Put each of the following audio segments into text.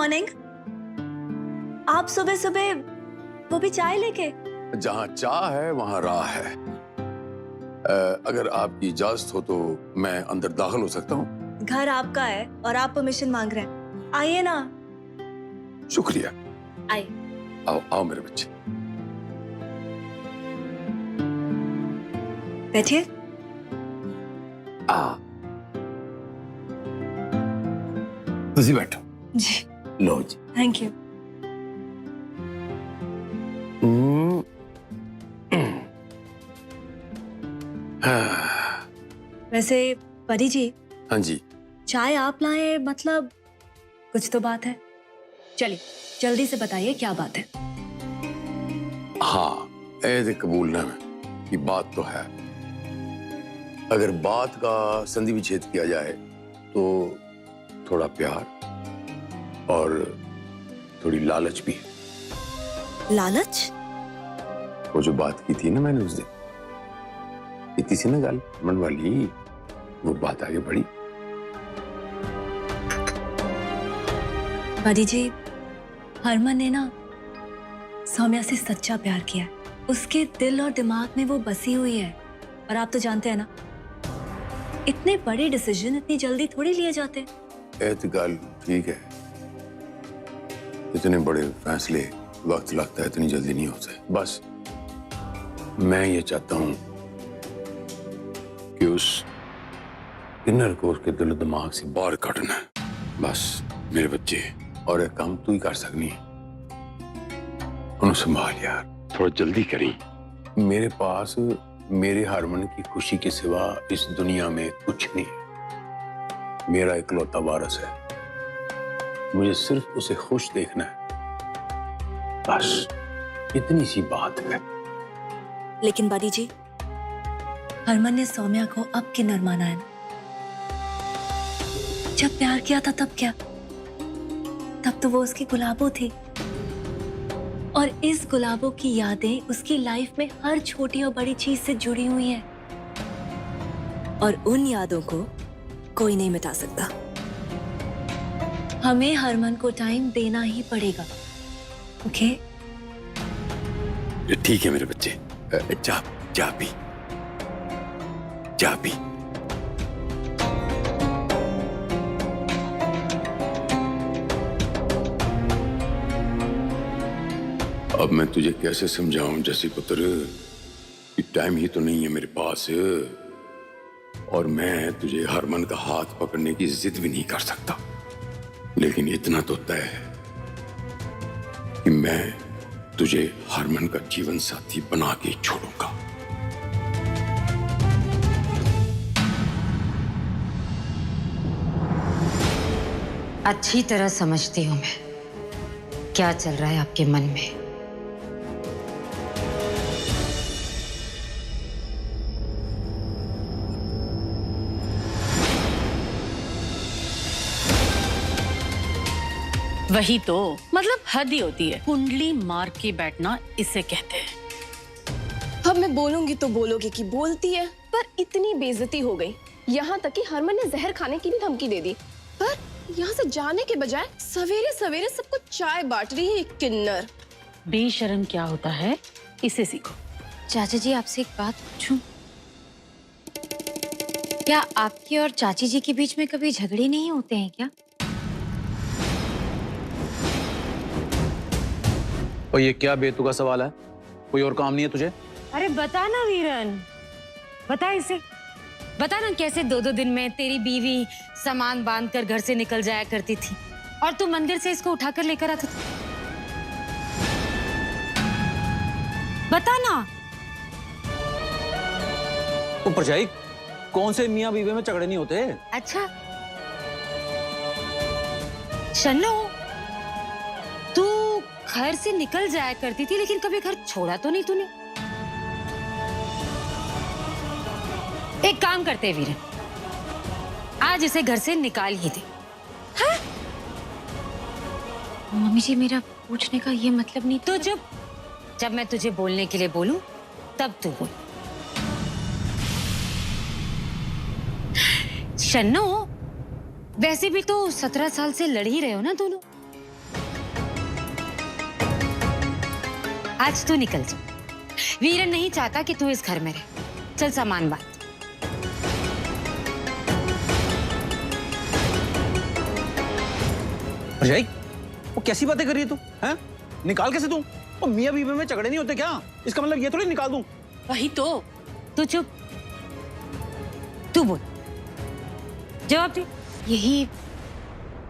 Morning. आप सुबह सुबह वो भी चाय लेके? जहाँ चाह है वहाँ राह है। अगर आपकी इजाजत हो तो मैं अंदर दाखिल हो सकता हूँ? घर आपका है और आप परमिशन मांग रहे हैं, आइए ना। शुक्रिया। आइए। आओ आओ मेरे बच्चे, बैठिए। तुसी बैठो। जी लो जी। Thank you. वैसे परी जी, हाँ जी। चाय आप लाए मतलब कुछ तो बात है। चलिए जल्दी से बताइए क्या बात है। हाँ, ऐद कबूलनामा की बात तो है। अगर बात का संधि विच्छेद किया जाए तो थोड़ा प्यार और थोड़ी लालच भी है। लालच? वो जो बात की थी ना मैंने उस दिन, इतनी सी ना गल मन वाली, वो बात आगे बढ़ी। परी जी, हरमन ने ना सौम्या से सच्चा प्यार किया है। उसके दिल और दिमाग में वो बसी हुई है। और आप तो जानते हैं ना, इतने बड़े डिसीजन इतनी जल्दी थोड़ी लिए जाते हैं। एतकाल ठीक है, इतने बड़े फैसले वक्त लगता है, इतनी जल्दी नहीं होते। बस मैं ये चाहता हूं कि उस किन्नर को उसके दिल दिमाग से बाहर काटना है। बस मेरे बच्चे, और एक काम तू ही कर सकनी है, उन्हें संभाल यार, थोड़ा जल्दी करी। मेरे पास मेरे हारमन की खुशी के सिवा इस दुनिया में कुछ नहीं। मेरा इकलौता वारिस है, मुझे सिर्फ उसे खुश देखना है, बस इतनी सी बात है। लेकिन बड़ी जी, हरमन ने सौम्या को अब किन्नर माना है। जब प्यार किया था तब क्या, तब तो वो उसकी गुलाबो थी। और इस गुलाबों की यादें उसकी लाइफ में हर छोटी और बड़ी चीज से जुड़ी हुई हैं। और उन यादों को कोई नहीं मिटा सकता। हमें हरमन को टाइम देना ही पड़ेगा। ओके? ठीक है मेरे बच्चे, जा जा पी, जा पी। अब मैं तुझे कैसे समझाऊं जैसे पुत्र कि टाइम ही तो नहीं है मेरे पास, और मैं तुझे हरमन का हाथ पकड़ने की जिद भी नहीं कर सकता। लेकिन इतना तो तय है कि मैं तुझे हरमन का जीवन साथी बना के छोड़ूंगा। अच्छी तरह समझती हूं मैं क्या चल रहा है आपके मन में। वही तो, मतलब हद ही होती है। कुंडली मार के बैठना इसे कहते हैं। अब मैं बोलूंगी तो बोलोगे कि बोलती है, पर इतनी बेइज्जती हो गई, यहाँ तक कि हरमन ने जहर खाने की भी धमकी दे दी। पर यहाँ से जाने के बजाय सवेरे सवेरे सबको चाय बांट रही है एक किन्नर। बेशर्म क्या होता है, इसे सीखो। चाचा जी, आपसे एक बात पूछूं? क्या आपकी और चाची जी के बीच में कभी झगड़े नहीं होते हैं क्या? और ये क्या बेतुका सवाल है? कोई और काम नहीं है तुझे? अरे बता ना वीरन, बता इसे। बता ना कैसे 2-2 दिन में तेरी बीवी सामान बांधकर घर से निकल जाया करती थी और तू मंदिर से इसको उठाकर लेकर आता था। बता ना। ऊपर जाई, कौन से मियाँ बीवी में झगड़े नहीं होते? अच्छा शन्नो, तू घर से निकल जाया करती थी लेकिन कभी घर छोड़ा तो नहीं तूने? एक काम करते हैं वीरन, आज इसे घर से निकाल ही दे। हाँ? मम्मी जी, मेरा पूछने का ये मतलब नहीं। तो जब मैं तुझे बोलने के लिए बोलूं तब तू बोल। शन्नो, वैसे भी तो 17 साल से लड़ ही रहे हो ना दोनों। आज तू निकल जा। वीरन नहीं चाहता कि तू इस घर में रहे। चल सामान बांध। भरजाई, वो कैसी बातें कर रही है तू? हैं? निकाल कैसे दूं? वो मियां बीवी में झगड़े नहीं होते क्या? इसका मतलब ये थोड़ी निकाल दूं। वही तो। तू चुप। तू बोल, जवाब दे। यही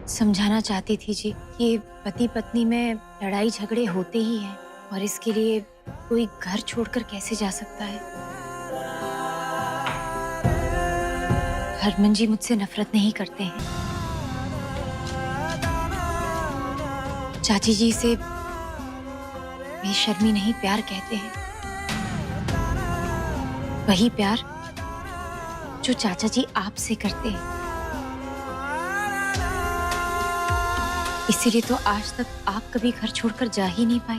समझाना चाहती थी जी कि पति पत्नी में लड़ाई झगड़े होते ही हैं और इसके लिए कोई घर छोड़कर कैसे जा सकता है। हरमन जी मुझसे नफरत नहीं करते हैं। चाची जी से बेशर्मी नहीं प्यार कहते हैं। वही प्यार जो चाचा जी आपसे करते हैं। इसीलिए तो आज तक आप कभी घर छोड़कर जा ही नहीं पाए।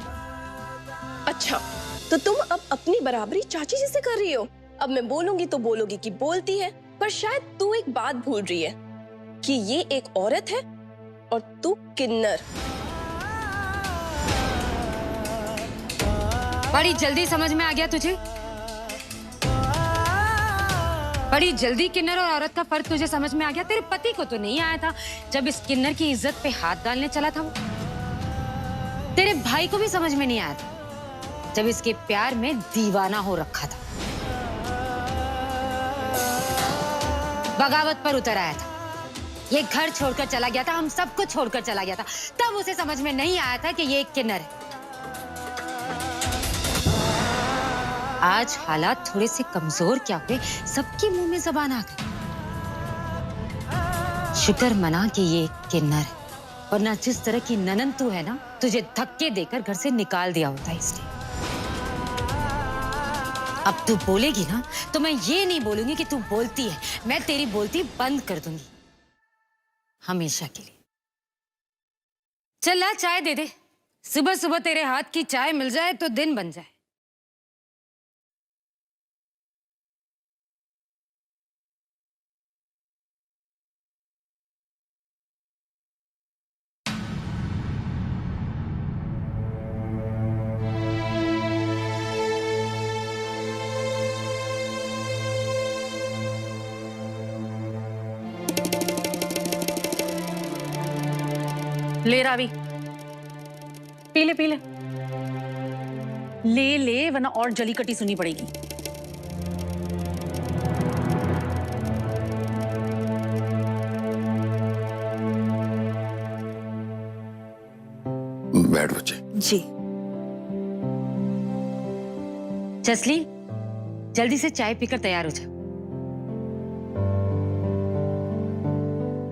अच्छा, तो तुम अब अपनी बराबरी चाची जी से कर रही हो। अब मैं बोलूंगी तो बोलोगी कि बोलती है, पर शायद तू एक बात भूल रही है कि ये एक औरत है और तू किन्नर। बड़ी जल्दी समझ में आ गया तुझे? बड़ी जल्दी किन्नर और औरत का फर्क तुझे समझ में आ गया? तेरे पति को तो नहीं आया था जब इस किन्नर की इज्जत पे हाथ डालने चला था वो। तेरे भाई को भी समझ में नहीं आया था जब इसके प्यार में दीवाना हो रखा था। बगावत पर उतर आया था, ये घर छोड़कर चला गया था, हम सबको छोड़कर चला गया था। तब उसे समझ में नहीं आया था कि ये एक किन्नर है। आज हालात थोड़े से कमजोर क्या हुए, सबके मुंह में जबान आ गई। शुक्र मना कि ये एक किन्नर है, वरना जिस तरह की ननन तू है ना, तुझे धक्के देकर घर से निकाल दिया होता इसने। अब तू बोलेगी ना तो मैं ये नहीं बोलूंगी कि तू बोलती है, मैं तेरी बोलती बंद कर दूंगी हमेशा के लिए। चल ला चाय दे दे। सुबह सुबह तेरे हाथ की चाय मिल जाए तो दिन बन जाए। ले रावी, पी ले पी ले। ले ले वरना और जली कटी सुनी पड़ेगी। बैठ बच्चे। जी। जसली, जल्दी से चाय पीकर तैयार हो जा।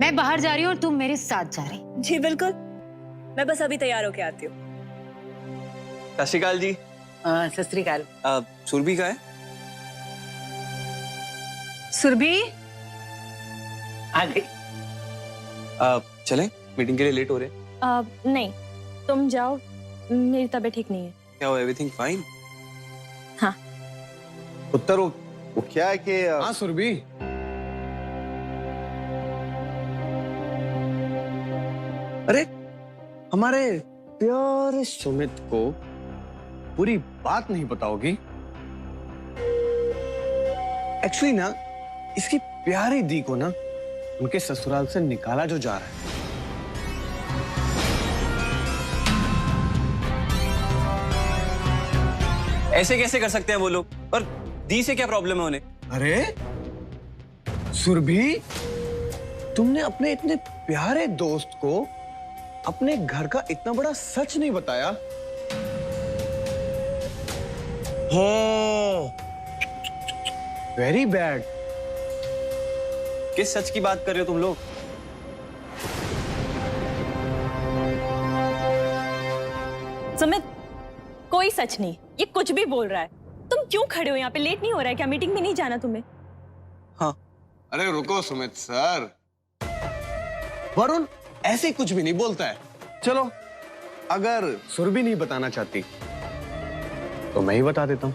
मैं बाहर जा रही हूँ और तुम मेरे साथ जा रही। जी बिल्कुल, मैं बस अभी तैयार होके आती हूँ। सत श्री अकाल जी। सत श्री अकाल। सुरभि का है? सुरभि आ गई। चलें, मीटिंग के लिए लेट हो रहे हैं। नहीं, तुम जाओ, मेरी तबीयत ठीक नहीं है। क्या हो, एवरीथिंग फाइन? हाँ। उत्तर वो क्या है कि हाँ सुरभि, अरे हमारे प्यारे सुमित को पूरी बात नहीं बताओगी? एक्चुअली ना, इसकी प्यारी दी को ना उनके ससुराल से निकाला जो जा रहा है। ऐसे कैसे कर सकते हैं वो लोग? और दी से क्या प्रॉब्लम है उन्हें? अरे सुरभि, तुमने अपने इतने प्यारे दोस्त को अपने घर का इतना बड़ा सच नहीं बताया। हाँ, वेरी बैड। किस सच की बात कर रहे हो तुम लोग? सुमित, कोई सच नहीं, ये कुछ भी बोल रहा है। तुम क्यों खड़े हो यहाँ पे? लेट नहीं हो रहा है क्या? मीटिंग में नहीं जाना तुम्हें? हाँ। अरे रुको सुमित सर, वरुण ऐसे कुछ भी नहीं बोलता है। चलो, अगर सुरभि नहीं बताना चाहती तो मैं ही बता देता हूं।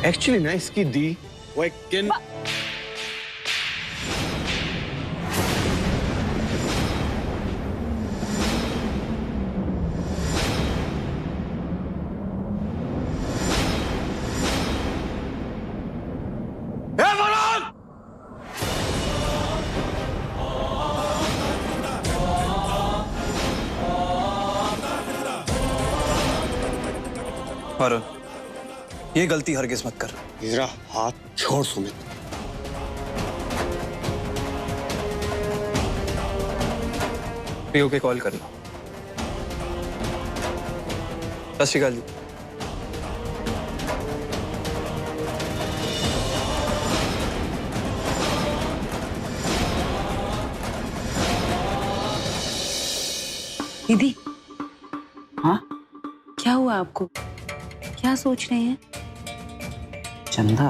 एक्चुअली ना, इसकी दी वो एक किन वरुण, ये गलती हरगिज मत कर। मेरा हाथ छोड़ सुमित। पीओ के कॉल कर लो। सत श्री अकाल जी। दीदी, हाँ क्या हुआ आपको? क्या सोच रहे हैं? चंदा,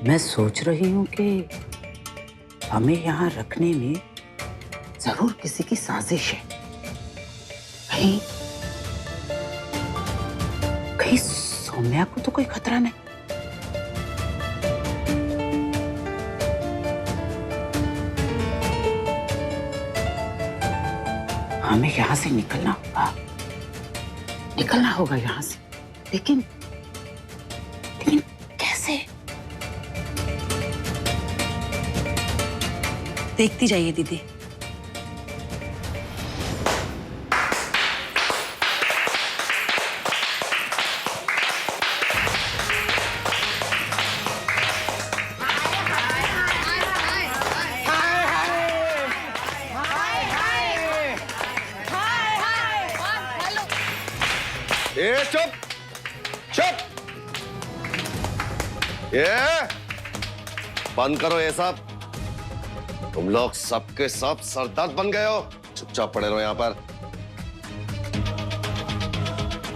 मैं सोच रही हूँ कि हमें यहाँ रखने में जरूर किसी की साजिश है। कहीं कहीं सौम्या को तो कोई खतरा नहीं। हमें यहाँ से निकलना होगा यहाँ से, लेकिन कैसे? देखती जाइए दीदी। ए चुप चुप, ये बंद करो ये सब। तुम लोग सबके सब सरदर्द बन गए हो। चुपचाप पड़े रहो यहाँ पर।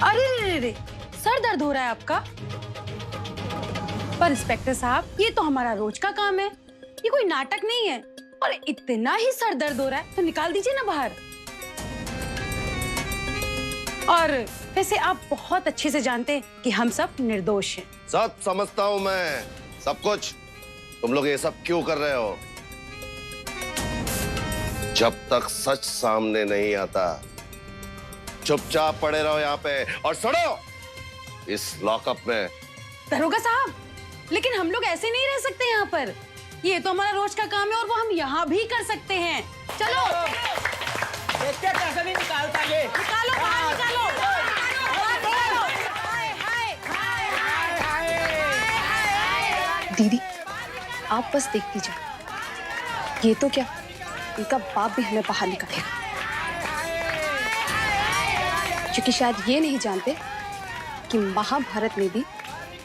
अरे रे रे, सर दर्द हो रहा है आपका? पर इंस्पेक्टर साहब, ये तो हमारा रोज का काम है, ये कोई नाटक नहीं है। और इतना ही सर दर्द हो रहा है तो निकाल दीजिए ना बाहर। और वैसे आप बहुत अच्छे से जानते हैं कि हम सब निर्दोष हैं। सब समझता हूं मैं, सब कुछ। तुम लोग ये सब क्यों कर रहे हो? जब तक सच सामने नहीं आता चुपचाप पड़े रहो यहाँ पे और सड़ो इस लॉकअप में। दरोगा साहब, लेकिन हम लोग ऐसे नहीं रह सकते यहाँ पर। ये तो हमारा रोज का काम है और वो हम यहाँ भी कर सकते हैं। चलो कैसे नहीं निकालता ये? निकालो बाहर, निकालो। दीदी, आप बस देखती जाओ। ये तो क्या, इनका बाप भी हमें बाहर निकालेगा, क्योंकि शायद ये नहीं जानते कि महाभारत में भी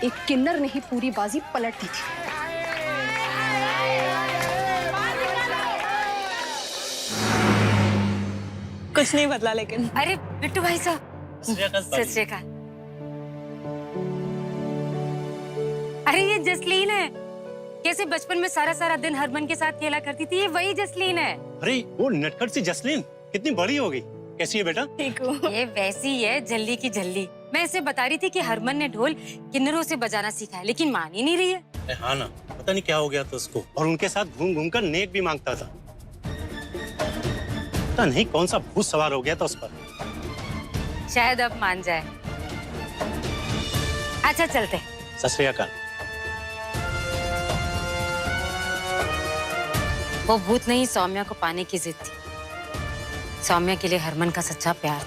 एक किन्नर ने ही पूरी बाजी पलट दी थी। कुछ नहीं बदला लेकिन। अरे बिट्टू भाई साहब, सत श्री अकाल। अरे ये जसलीन है। कैसे बचपन में सारा सारा दिन हरमन के साथ खेला करती थी, ये वही जसलीन है। अरे वो नटखट सी जसलीन कितनी बड़ी हो गई। कैसी है बेटा? ठीक हूँ। ये वैसी है जल्ली की जल्ली। मैं इसे बता रही थी कि हरमन ने ढोल किन्नरों से बजाना सीखा है, लेकिन मान ही नहीं रही है। हाँ ना, पता नहीं क्या हो गया था उसको। और उनके साथ घूम घूम कर नेक भी मांगता था। पता नहीं कौन सा भूत सवार हो गया था उस पर। शायद अब मान जाए। अच्छा चलते। सत श्री अकाल। वो भूत नहीं, सौम्या को पाने की जिद थी। सौम्या के लिए हरमन का सच्चा प्यार था।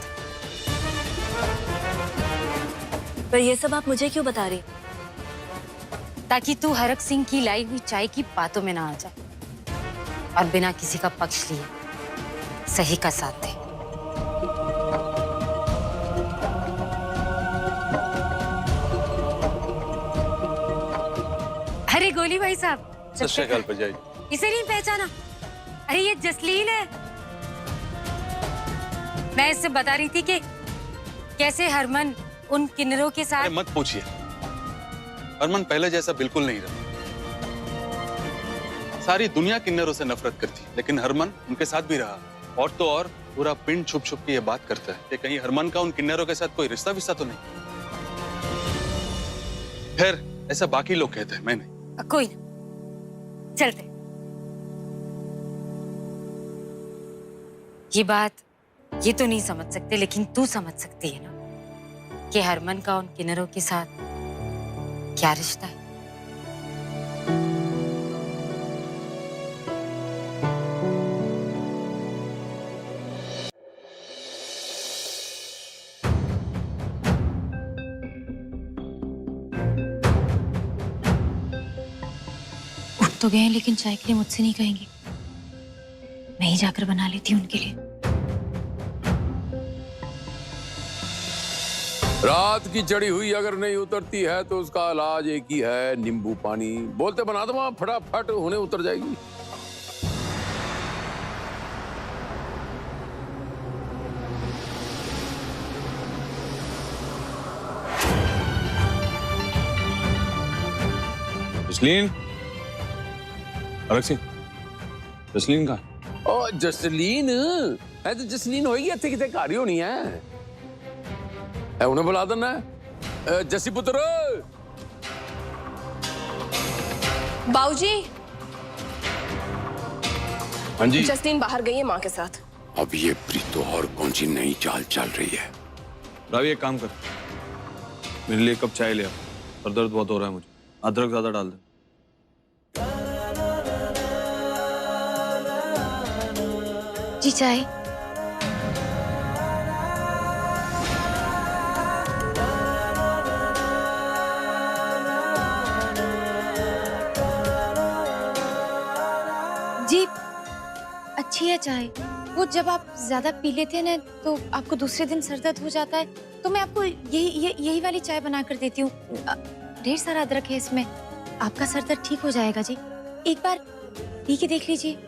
पर ये सब आप मुझे क्यों बता रही? ताकि तू हरक सिंह की लाई हुई चाय की बातों में ना आ जाए और बिना किसी का पक्ष लिए सही का साथ दे। अरे गोली भाई साहब, सत श्री अकाल भरजाई। इसे नहीं पहचाना? अरे ये जसलीन है। मैं इससे बता रही थी कि कैसे हरमन उन किन्नरों के साथ। मत पूछिए, हरमन पहले जैसा बिल्कुल नहीं रहा। सारी दुनिया किन्नरों से नफरत करती, लेकिन हरमन उनके साथ भी रहा। और तो और पूरा पिंड छुप छुप के ये बात करता है कि कहीं हरमन का उन किन्नरों के साथ कोई रिश्ता विश्ता तो नहीं। फिर ऐसा बाकी लोग कहते हैं, मैं नहीं। कोई ना, चलते। ये बात ये तो नहीं समझ सकते, लेकिन तू समझ सकती है ना कि हरमन का उन किन्नरों के साथ क्या रिश्ता है। थक तो गए हैं, लेकिन चाय के लिए मुझसे नहीं कहेंगे। मैं ही जाकर बना लेती हूँ उनके लिए। रात की चढ़ी हुई अगर नहीं उतरती है तो उसका इलाज एक ही है, नींबू पानी। बोलते बना दो, फटाफट होने उतर जाएगी। जसलीन, अलग सिंह, जसलीन का? ओ जसलीन है तो जसलीन होगी, इतने कितने कारी होनी है। उन्हें बुला देना है। जसी पुत्र। बाबूजी। हाँ जी। जसलीन बाहर गई है माँ के साथ। अब ये प्रीतो और कौन सी नई चाल चल रही है? रावी एक काम कर, मेरे लिए एक कप चाय ले आ, सर दर्द बहुत हो रहा है मुझे, अदरक ज्यादा डाल दे। जी चाय। जी अच्छी है चाय। वो जब आप ज्यादा पी लेते हैं ना तो आपको दूसरे दिन सर दर्द हो जाता है, तो मैं आपको यही वाली चाय बना कर देती हूँ। ढेर सारा अदरक है इसमें, आपका सर दर्द ठीक हो जाएगा जी। एक बार पी के देख लीजिए।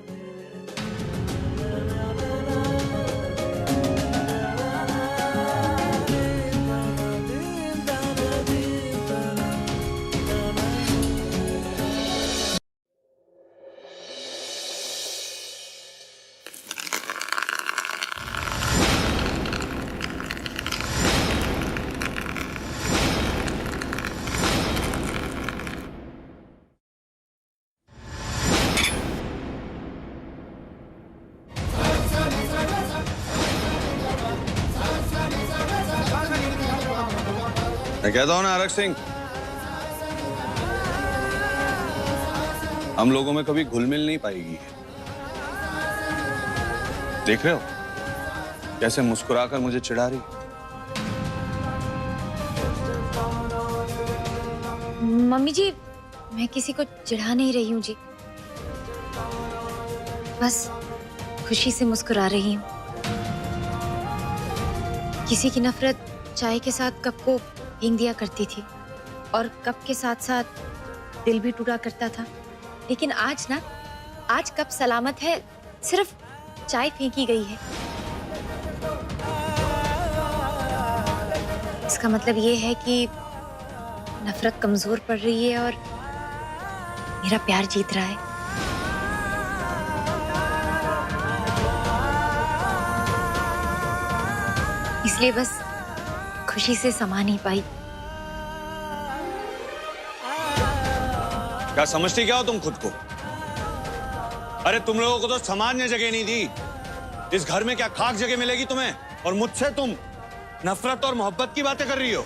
मैं कहता हूं ना आरक सिंह, हम लोगों में कभी घुल मिल नहीं पाएगी। देख रहे हो कैसे मुस्कुराकर मुझे चिढ़ा रही? मम्मी जी मैं किसी को चिढ़ा नहीं रही हूँ जी, बस खुशी से मुस्कुरा रही हूँ। किसी की नफरत चाय के साथ कप को फेंक दिया करती थी और कप के साथ साथ दिल भी टूटा करता था, लेकिन आज कप सलामत है, सिर्फ चाय फेंकी गई है। इसका मतलब ये है कि नफरत कमजोर पड़ रही है और मेरा प्यार जीत रहा है। इसलिए बस खुशी से समा नहीं पाई। क्या समझती क्या हो तुम खुद को? अरे तुम लोगों को तो सामान्य जगह नहीं दी, इस घर में क्या खाक जगह मिलेगी तुम्हें? और मुझसे तुम नफरत और मोहब्बत की बातें कर रही हो?